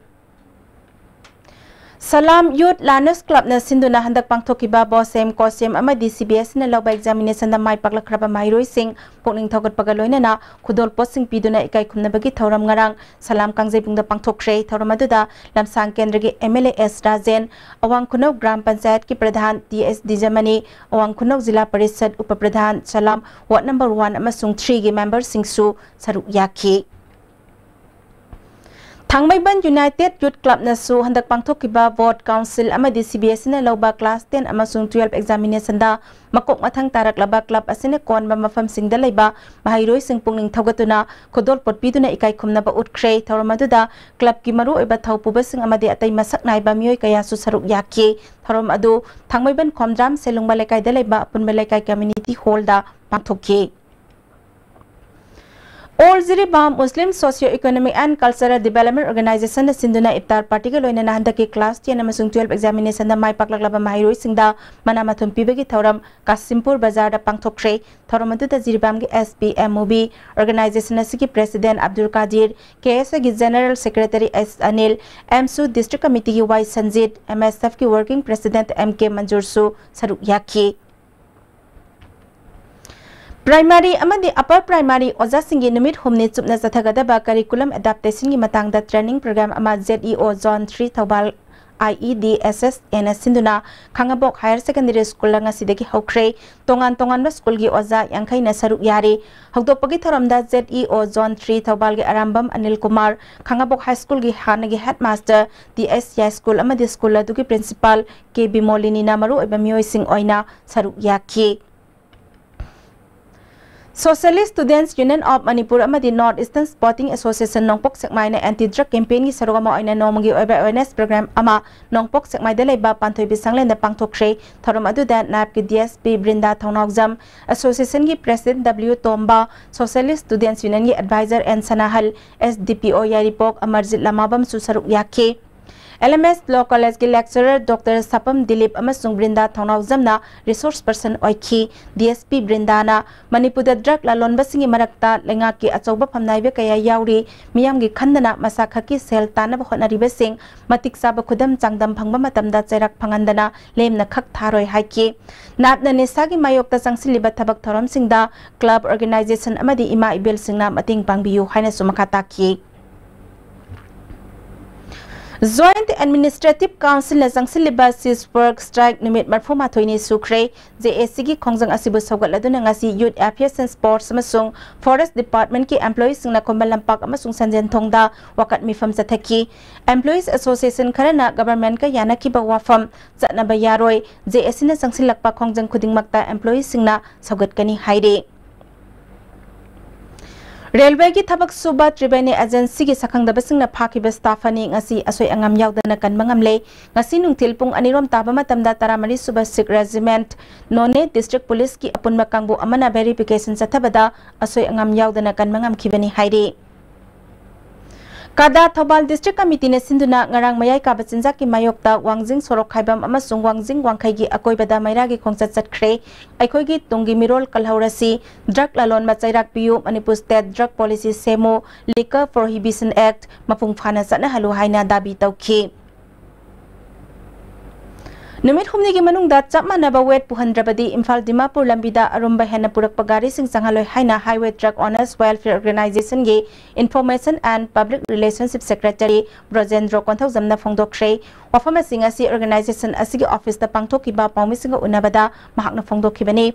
Salam Youth Learners Club na sinduna handak pangthoki ba bosem kosem amadi CBS na lawba examination da mai paklakraba mahairoi sing pungning thogat pagaloina na khudol posting piduna ikai khumna bagi thoram ngarang Salam Kangjai bungda pangthokhrei thoram adu da lamsang kendra gi MLA S Rajen Awang Khunau Gram Panchayat ki Pradhan TS Dijamani Awang Khunau Zilla Parishad Upapradhan Salam Ward number 1 amasung 3 gi member singsu saruk yakhi Thangmaiban United Youth Club na su handak pangthokiba Vote Council amadi CBS na lawba class 10 amasung 12 examination da makok mathang taraklaba club asine kon ba mafam singda laiba mahairoi sing pungning thogatuna khodol potpiduna ikai khumna ba utkhrei thoramadu da club ki maru eba thaupuba sing amadi atai masak naiba mioi kaya su saruk yakhi thoram adu Thangmaiban Khomdram Selungba lekai da laiba punba lekai community hall da pangthokki All Ziriba Muslim Socio-Economic and Cultural Development Organization na sinduna iftar party ka loina na handaki class 10 amasung 12 examination da mai paklaklaba mahairoi singda manamathum pibagi thoram Kasimpur Bazar da pangthokhrei thoram adu da Ziribam gi SPMOB organization asigi president Abdul Qadir KSA gi general secretary S Anil MSU district committee gi Y Sanjit MSF ki working president MK Manjur su saruk yakhi Primary amadi upper primary oja singi numit humni chupna sathagadaba curriculum adaptation gi matangda training program ama ZEO zone 3 Thobal IEDSS ena sinduna Khangabok Higher Secondary School langa sidagi haukrei tongan ba school gi oja yangkhai na saruk yari hagdopagi thoramda ZEO zone 3 Thobal gi Arambam Anil Kumar Khangabok High School gi hanagi headmaster DSI School amadi school adugi principal KB Molini namaru ebamioi sing oina saruk yakhi Socialist Students Union of Manipur amadi North Eastern Sporting Association Nongpok Sekmai na anti-drug campaign gi sarugama oina nomagi oiba awareness program ama Nongpok Sekmai da laiba panthoi bisanglen da pangthokhrei thoram adu da nap ki DSP Brinda Thongnokjam Association gi President W Tomba Socialist Students Union gi Advisor N Sanahal SDPO Yaripok Amarjit Lamabam su saruk yakhi LMS Law College ki lecturer Dr. Sapam Dilip amasung Brinda Thongnokjamna resource person oikhi DSP Brindana Manipur da drug lalon basingi marakta lenga ki achauba phamnaibe kaya yauri miyam gi khandana masakha ki sel tana bahonari besing matik saba khudam changdam phangba matamda chairak phangandana lemna khak tharoi haiki natna nesa gi mayokta changsiliba thabak thoram singda club organization amadi ima ibel singna mating pangbiyu haina sumakha takhi Joint Administrative Council na Sangsilliba Cease Work Strike Numit Marfuma Thoini Sukre, JSC ki Khongjang Asibu Saugatladuna ngasi Youth Affairs and Sports amasung Forest Department ki employees na Kombalampak amasung Sanjan Thongda wakat mifam sathaki. Employees Association karana government ka yana ki ba wafam zatna ba yaroi JSC na Sangsilakpa Khongjang Khuding Makta employees na Saugat kani haire. Railway ki thabak suba tribane agency ki sakhangdaba singna phakiba staff ani ngasi asoi angam yaudana kan mangamle ngasi nungthil pung anirom taba matamda taramari suba sik regiment none district police ki apunma kangbu amana verification sathabada asoi angam yaudana kan mangam khibani haire. Kada Thobal District Committee ne sinduna ngarang mayai ka bachinja ki mayokta Wangjing Sorok Khaibam amasung Wangjing Wangkhai gi akoibada maira gi khongchat chatkre aikhoi gi tungi mirol kalhaurasi drug lalon machairak piu Manipur State Drug Policy Semo Liquor Prohibition Act mapung phana sana halu haina dabi tawki. Numit humni ki manungda chapma naba wet puhandrabadi Imphal Dimapur lambida arumba hena purak pagari sing sangaloi haina Highway Truck Owners Welfare Organization gi Information and Public Relationship Secretary Brojendro Konthau zamna phongdokre wafama singa si organization asigi office ta pangthokiba pawmisinga unabada mahakna phongdokhibani.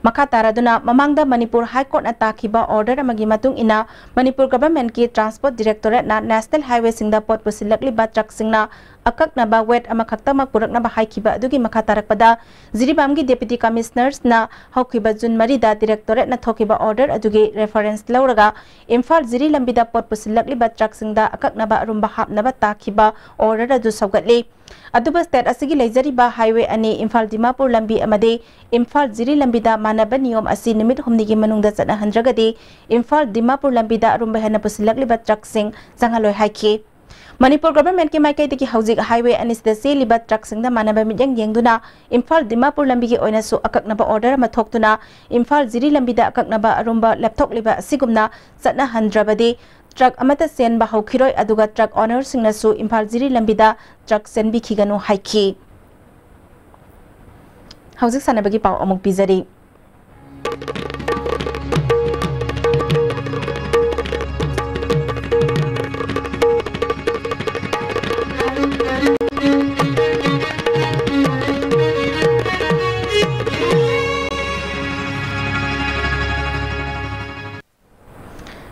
Makataraduna mamangda Manipur High Court na takiba order amagi matung ina Manipur Government ki Transport Directorate na National Highway singda pot pusilakli ba truck singna akak na ba wet amakakta makurak na ba haikiba adugi makatarakpada Ziribamgi Deputy Commissioners na haukiba Jun Marida Directorate na thokiba order adugi reference lauraga Imphal Ziri lambida pot pusilakli ba truck singda akak na ba arumba hap na ba takiba order adu saugatli aduba state asigi leizari ba highway ani Imphal Dimapur lambi amade Imphal Ziri lambida manaba niyom asi nimit humni gi manungda chana handragadi Imphal Dimapur lambida arumba hena pusilakli ba truck sing jangaloi haiki. Manipur Government ki maikai ki hauzik highway ani sida se liba truck sing da manaba midyang yengduna Imphal Dimapur lambi gi oina su akak naba order ma thoktuna Imphal Ziri lambi da akak naba arumba laptop liba sigumna chana handrabadi truck amata sen ba haukhiroi aduga truck owner singna su Imphal Ziri lambi da truck sen bi khiganu haiki. Hauzik sanabagi pau amuk bizari.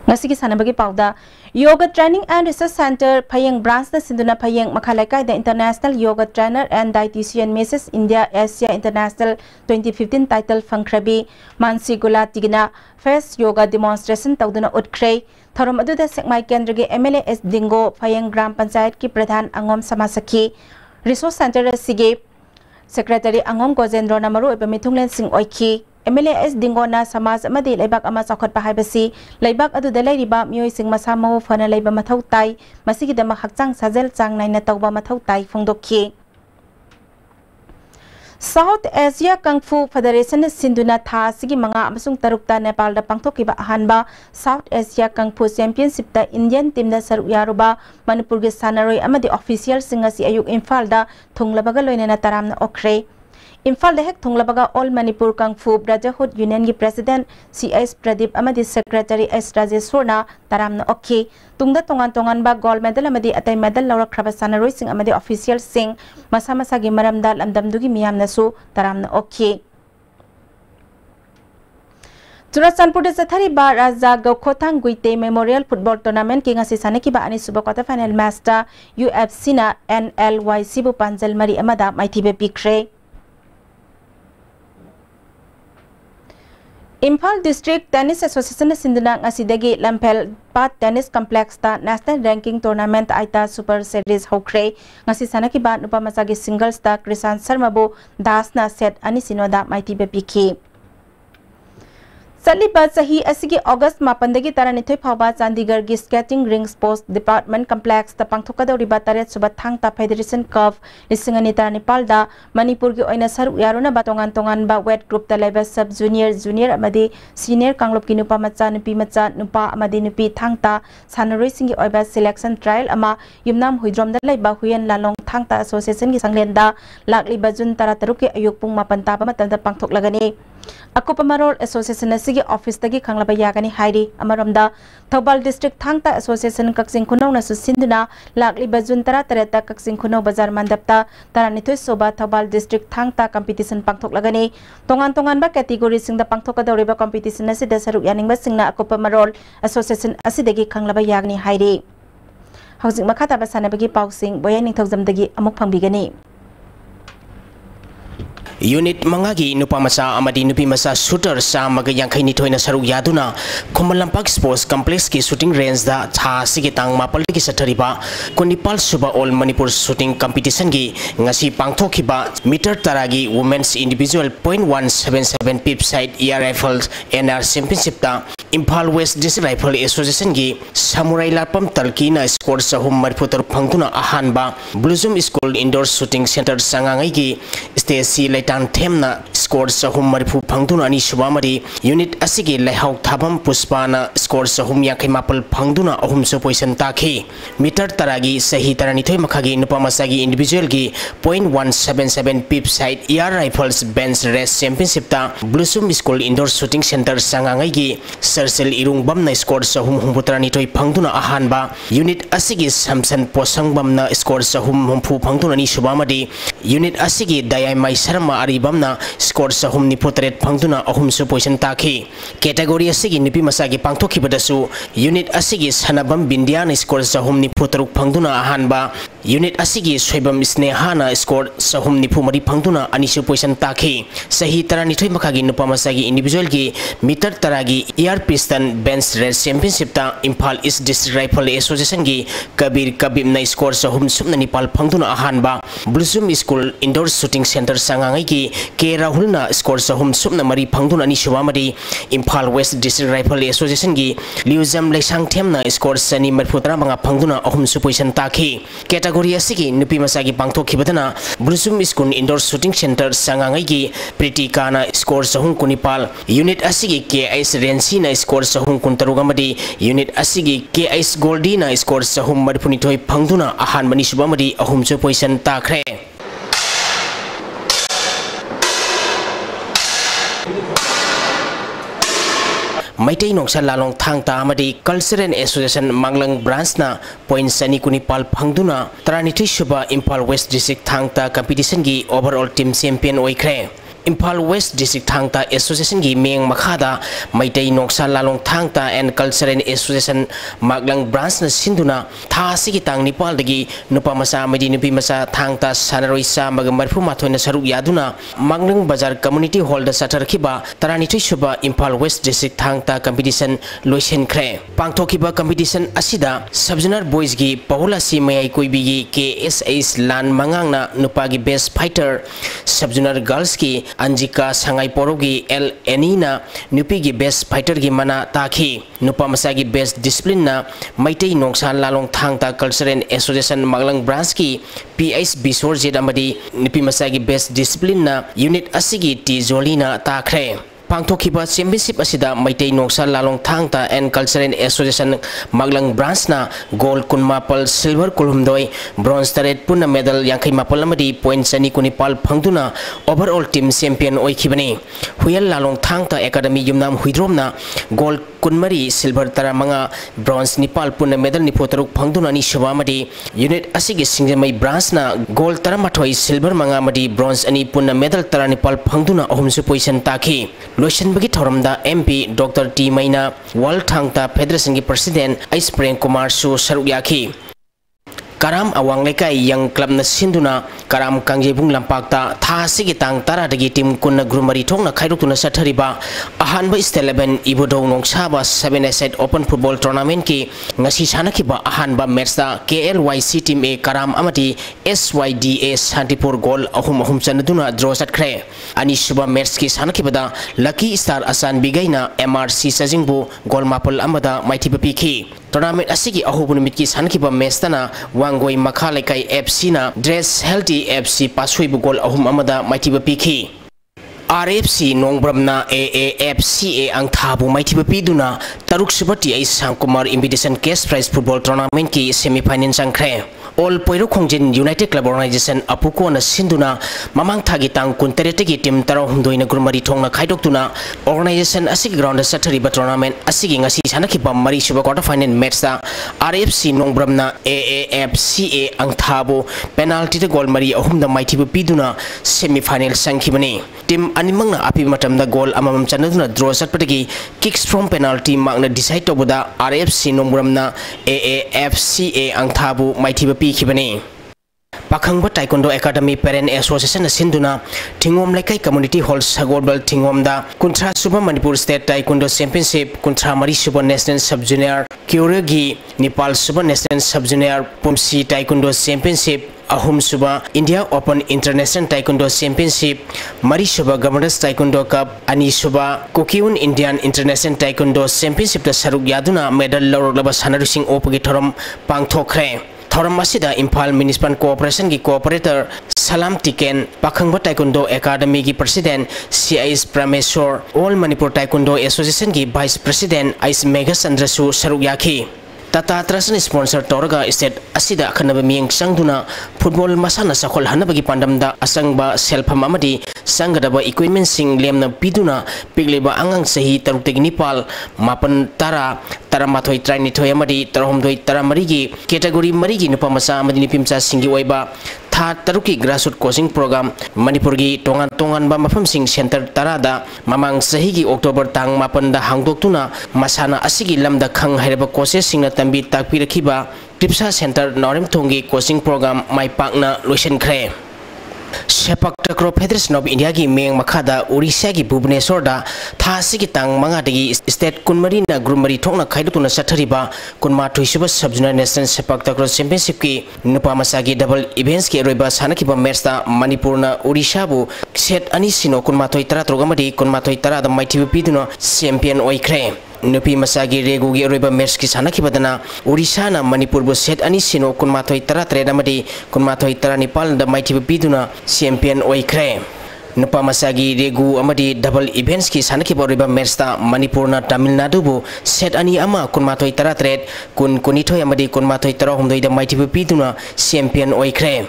Ngasigi sanabagi pauda Yoga Training and Research Center Phayeng branch na sinduna Phayeng makhalaikai the International Yoga Trainer and Dietitian Mrs. India Asia International 2015 title fangkhrabi Mansi Gula Tigina first yoga demonstration tawduna utkhrei thorom aduda sekmai kendra gi MLAS Dingo Phayeng Gram Panchayat ki pradhan Angom Samasaki Resource Center sige Secretary Angom Gojendro Namaru eba Mithunglen Singh oiki MLAS Dingona Samaj amadi laibak ama chakhot pa haibasi laibak adu dalai riba mioi sing masa mau fana laiba mathau tai masigi dama hakchang sajel chang naina tawba mathau tai phongdokhi. South Asia Kung Fu Federation sinduna tha sigi manga amasung tarukta Nepal da pangthokiba ahanba South Asia Kung Fu Championship ta Indian team da saru yaruba Manipur ge sanaroi amadi official singa si ayuk Imphal da thunglabaga loinena taramna okre Imphal dehek thunglabaga All Manipur Kung Fu Brotherhood Union gi President C.S. Pradeep amadi Secretary S. Rajesorna taramna okhi tungda tongan ba gold medal amadi atai medal lawrak khraba sanaroi sing amadi official sing masa masa gi maramda lamdamdugi miyamna su taramna okhi. Churachandpur de sathari ba Raja Gaukhotang Guite Memorial Football Tournament ki ngasi sanaki ba ani suba quarter final match ta UFC na NLYC bu Panjal mari amada maithibe pikre. Imphal District Tennis Association sinduna ngasidagi Lampel Pat Tennis Complex ta National Ranking Tournament aita Super Series hokre ngasi sanaki ba nupa masagi singles ta Krishan Sharma bu das na set ani sinoda maithibe pikhi. Saliba sahi asigi August mapandagi taranithoi phaba Chandigarh gi Skating Ring Sports Department Complex ta pangthokadori ba taret subat thang ta Federation Cup lisingani taranipal da Manipur gi oina saru yaruna ba tongan ba wet group ta leba sub junior amadi senior kanglop ki nupa macha nupa amadi nupi thang ta sanaroi singi oiba selection trial ama yumnam huidrom da leba huyen lalong thang ta association gi sanglenda lakli ba jun tara taruk ki ayuk pung mapan ta ba matam da pangthok lagani अकुप मरोल association असिगी office तगी खंगलबा यागनी हाइरी अमरमदा Thoubal district Thangta association Kakching Khunou नसु सिंदुना लाक्लिबा जुन 13 ता कक्सिंग खुनौ बाजार मंडपता 12 सोबा थौबाल डिस्ट्रिक्ट थांगता कंपटीशन पांगथोकलागनी तोंगान तोंगानबा कैटेगोरी सिंगदा पांगथोकदौरिबा कंपटीशन असिदा सरुक यानिंगबा सिंगना अकुप मरोल एसोसिएशन असिदगी खंगलबा यागनी हाइरी हौजिक मखाता बसानबगी पाउसिंग बोया निथौजमदगी अमुक फंबिगनी यूनिट मंगागी नुपा मसा अमदी नुपी मसा शूटर सामग यांखैनी थोइना सरुक यादुना खुमल लंपाक स्पोर्ट्स कॉम्प्लेक्स की शूटिंग रेंज दा था सिगे तांग मापल की सथरिबा कुनिपाल सुबा ऑल मणिपुर शूटिंग कंपटीशन की ngasi पांगथोखिबा मीटर तरागी women's individual .177 peep sight air rifles NR championship ता Imphal west district rifle association की समुराई लापम तलकीना स्कोर सहम मरफुतर फंगतुना अहानबा ब्लूजूम स्कूल इंडोर शूटिंग सेंटर संगांगई की स्टेसी लेटान थेमना स्कोर सहम मरफु फंगतुना अनि सुबामरी यूनिट असिगे लेहाउ थाबम पुष्पाना स्कोर सहम याखै मापल फंगतुना अहुमसो पोजिशन ताखि मीटर तरागी सही तरनिथोय मखागी नुपामसागी इंडिविजुअल की .177 peep sight air rifles bench rest championship ता ब्लूजूम स्कूल इंडोर शूटिंग सेंटर संगांगई की सरसेल इरुंगबमना स्कोर सहम हुंबुतरानिथोय फंगतुना अहानबा यूनिट असिगे समसन पोसंगबमना स्कोर सहम हुंफु फंगतुना अनि सुबामरी यूनिट असिगे दयामाई शर्मा अरिबमना स्कोर सहम निफुतरेट फंगतुना अहुमसु पोजिशन ताखि कैटेगोरी असिगे निपी मसागी पांगथोखिबदसु यूनिट असिगे सनबम बिंदियान स्कोर सहम निफुतरुक फंगतुना अहानबा यूनिट असिगे सोइबम स्नेहाना स्कोर सहम निफुमरी फंगतुना अनिसु पोजिशन ताखि सही तरनिथोय मखागी नुपा मसागी इंडिविजुअल की मीटर तरागी air pistol bench rest championship ता Imphal east district rifle association की कबीर कबीबना स्कोर सहम सुमना निपाल फंगतुना अहानबा ब्लूजूम स्कूल इंडोर शूटिंग सेंटर संगांगई की के राहुलना स्कोर सहम सुमना मरी फंगतुना अनि सुबामरी Imphal west district rifle association की लिउजम लेसांग थेमना स्कोर सनी मरफुतरा मंगा फंगतुना अहुमसु पोजिशन ताखि कैटेगोरी असिगी नुपी मसागी पांगथोखिबदना ब्लूजूम स्कूल इंडोर शूटिंग सेंटर संगांगई की प्रीतिकाना स्कोर सहम कुनिपाल यूनिट असिगी के एस रेंसीना स्कोर सहम कुंतरुगमदी यूनिट असिगी के एस गोल्डीना स्कोर सहम मरफुनिथोय फंगतुना अहानबनी सुबामदी अहुमसु पोजिशन ताखरे मैतै नोक्सा लालोंग थांगता अमदी कल्चरल एसोसिएशन मांगलंग ब्रांचना पॉइंट सनी कुनिपाल फंगदुना 32 सुबा Imphal west district Thangta competition की ओवरऑल टीम चैंपियन ओइख्रे Imphal west district Thangta association की मेंग मखादा मैतै नोक्सा लालोंग Thangta and cultural association Manglang branch न सिंधुना था सिगी तांग निपाल दगी नुपा मसा मदी नुपी मसा थांगता सानरोई सा मग मरफु माथोइना सरुक यादुना मांगलंग बाजार कम्युनिटी हॉल द सटरखिबा 32 सुबा Imphal west district Thangta competition लोइसेनख्रे पांगथोखिबा कंपटीशन असिदा सबजनर बॉयज की पहुला सी मयाई कोइबीगी KSH लान मंगांगना नुपा की बेस्ट फाइटर सबजनर गर्ल्स की अंजिका संगाई पोरोगी एल एनीना नुपी की बेस्ट फाइटर की मना ताखी नुपा मसा की बेस्ट डिसिप्लिन ना मैतै नोक्सा लालोंग Thangta cultural association Manglang branch की PH बिसोर जेड अमदी नुपी मसा की बेस्ट डिसिप्लिन ना यूनिट असिगी टी जोलीना ताखरे पांगथोखिबा चैंपियनशिप असिदा मैतै नोक्सा लालोंग Thangta and cultural association Manglang branch ना गोल्ड कुनमापल सिल्वर कुलहुमदोय ब्रोंज तरेट पुना मेडल यांखै मापल अमदी पॉइंट सनी कुनिपाल फंगदुना ओवरऑल टीम चैंपियन ओइखिबनी हुयल लालोंग थांगता एकेडमी युमनाम हुइद्रोमना गोल्ड कुनमरी सिल्वर तरामंगा ब्रोंज निपाल पुना मेडल निफोतरुक फंगदुना नि सुबामदी यूनिट असिगे सिंगजमई ब्रांच ना गोल्ड तरामाथोय सिल्वर मंगा मदी ब्रोंज अनि पुना मेडल तरा Nepal फंगदुना अहुमसु position ताखि लोइसनबगी थौरमदा MP doctor T मैना वर्ल्ड थांगता फेडरेशन की प्रेसिडेंट एस प्रेम कुमार सु सरुक याखि Karam awang lekai yang club na sinduna Karam kangjebung lampakta tha sigi tang tara dagi tim kunna grumari thongna khairuk tuna sathariba ahanba state 11 ibodo nongsaba 7-a open football tournament ki ngasi sanakhiba ahanba match da KLYC team A Karam amati SYDA Santipur goal ahum chanaduna draw satkre ani suba match ki sanakhiba Lucky Star Asan Bigaina MRC Sajingbu goal mapul amada maithiba pikhi tournament asigi ahubun mitki sanakhiba match tana Wangoi Makhalekai FC na Dress Healthy FC pasui bugol ahum amada maitiba pikhi RFC Nongbramna AAFCA ang thabu maitiba piduna taruk subati ay Sangkumar Invitation Cash Prize Football Tournament ki semi-final sangkre All Poiro Kongjin United Club Organization Apuko na Sinduna Mamang Thagi Tang Kunteretegi Team Taro Hundoina Grumari Tongna Kaidoktuna Organization Asigi Ground Satari Tournament Asigi Ngasi Sanakipa Mari Suba Quarter Final Match da RFC Nongbramna AAFCA Angthabo penalty to goal Mari Ahumda Mighty Piduna semi final Sankibani Team Animangna Api Matam the goal Amam Chanaduna draws at Patagi kicks from penalty Magna decide to Buda RFC Nongbramna AAFCA Angthabo Mighty Kibani Pakangba Taekwondo Academy Parent Association Sinduna Tingom Laikai Community Hall Sagorbal Tingom da Kuntra Super Manipur State Taekwondo Championship Kuntra Mari Super National Sub Junior Kyuregi Nepal Super National Sub Junior Pumsi Taekwondo Championship Ahum Suba India Open International Taekwondo Championship Mari Suba Governors Taekwondo Cup Ani Suba Kokiun Indian International Taekwondo Championship da Saruk Yaduna medal Lorolaba Sanarusing Opagi Thoram Pangthokre Thoram Masida Impal Municipal Corporation ki cooperator Salam Tiken Pakangba Taekwondo Academy ki President CIS Prameswar All Manipur Taekwondo Association ki Vice President Ais Mega Sandrasu Saruk Yaki Tata Trasan sponsor Toraga State Asida Kanaba Miyang Sangduna Football Masana Sakol Hanabagi Pandamda Asangba Selpam Amadi Sangadaba Equipment Sing Lemna Piduna Pigliba Angang Sahi Taruteg Nepal Mapan Tara Taramatoi Traini Toyamadi Tarahomdoi Taramarigi Category Marigi Nupamasa Amadini Pimsa Singi Waiba Tha Taruki Grassroots Coaching Program Manipurgi Tongan Tongan ba Mafam Sing Center Tarada Mamang Sahigi October Tang Mapanda Hangdoktuna Masana Asigi Lamda Khang Hairaba Coaches Singna Tambi Takpirakiba Tripsa Center Norim Tongi Coaching Program Mai Pakna Lucian Kre Sepak Takraw Federation of India ki Meng Makada Orissa ki Bhubaneswar da tha sigi tang manga dagi state kunmari na grumari thokna khaidutuna sathariba kunma thuisuba sub-junior national Sepak Takraw championship ki nupa masagi double events ki roiba sanakiba match da Manipur na Orissa bu set ani sino kunma thoi tara trogamadi kunma thoi tara da maithibu piduna champion oikre Nupi Masagi Regu gi roiba match ki sanakibadana Orissa na Manipur bu set ani sino kunma thoi tara tredamadi kunma thoi tara Nepal da maithibu piduna champion oikre Nupa Masagi Regu amadi double events ki sanakiba roiba match da Manipur na Tamil Nadu bu set ani ama kunma thoi tara tred kun kunithoi amadi kunma thoi tara humdoi da maithibu piduna champion oikre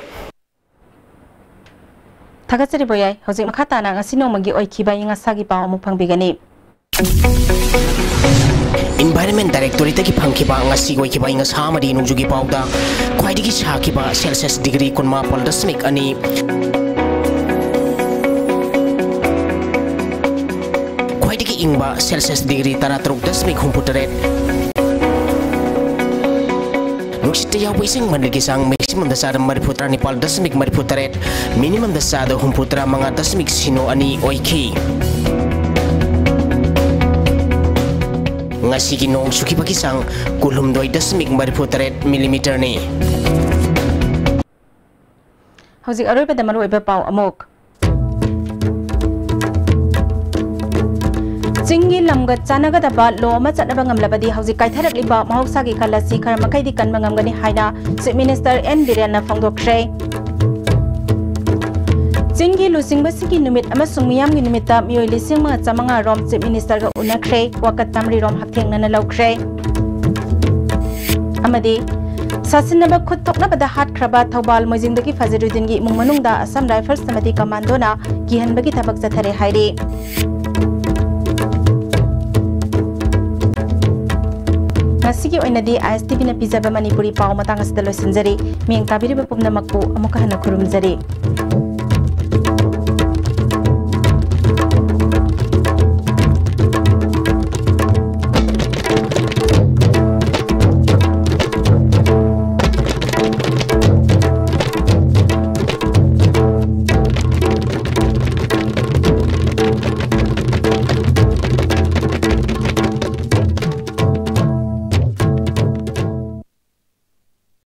Thagatsari boyai hojik makhata na ngasino magi oikiba inga sagi pa amu pangbigani Environment Directorate ki phangkiba ngasi goikiba inga samadi nungjugi pauda khwaidigi sakiba Celsius degree kunma poldasmik ani khwaidigi ingba Celsius degree taratruk dasmik humputare Nuksite yaw ising manligi sang maximum dasada mariputra Nepal dasmik mariputare minimum dasada humputra mga dasmik sino ani oiki Ngasi ginong suki pakisang kulum doi dasmik mariputaret millimeter ni. Hojik aroi pada maru iba pau amok. Jingi lamga chanaga daba loma chatnaba ngamlabadi hojik kaitharak liba mahoksa gi khalasi kharmakai di kanma ngamgani haina Chief Minister N Birena phongdokre. Jingi lusing basigi numit amasung miyam gi numita miyoi lising mga chamanga rom Chief Minister ga unakre wakat tamri rom hatheng nana laukre amadi sasinaba khutokna bada hat khraba thobal mojingdagi Fazirudin gi imung manungda Assam Rifles samadi commando na gihanbagi thabak jathare hairi Ngasigi oinadi ISTV na pizaba Manipuri pau matang asda loisinjari miyang tabiriba pumnamakpu amuka hana khurumjari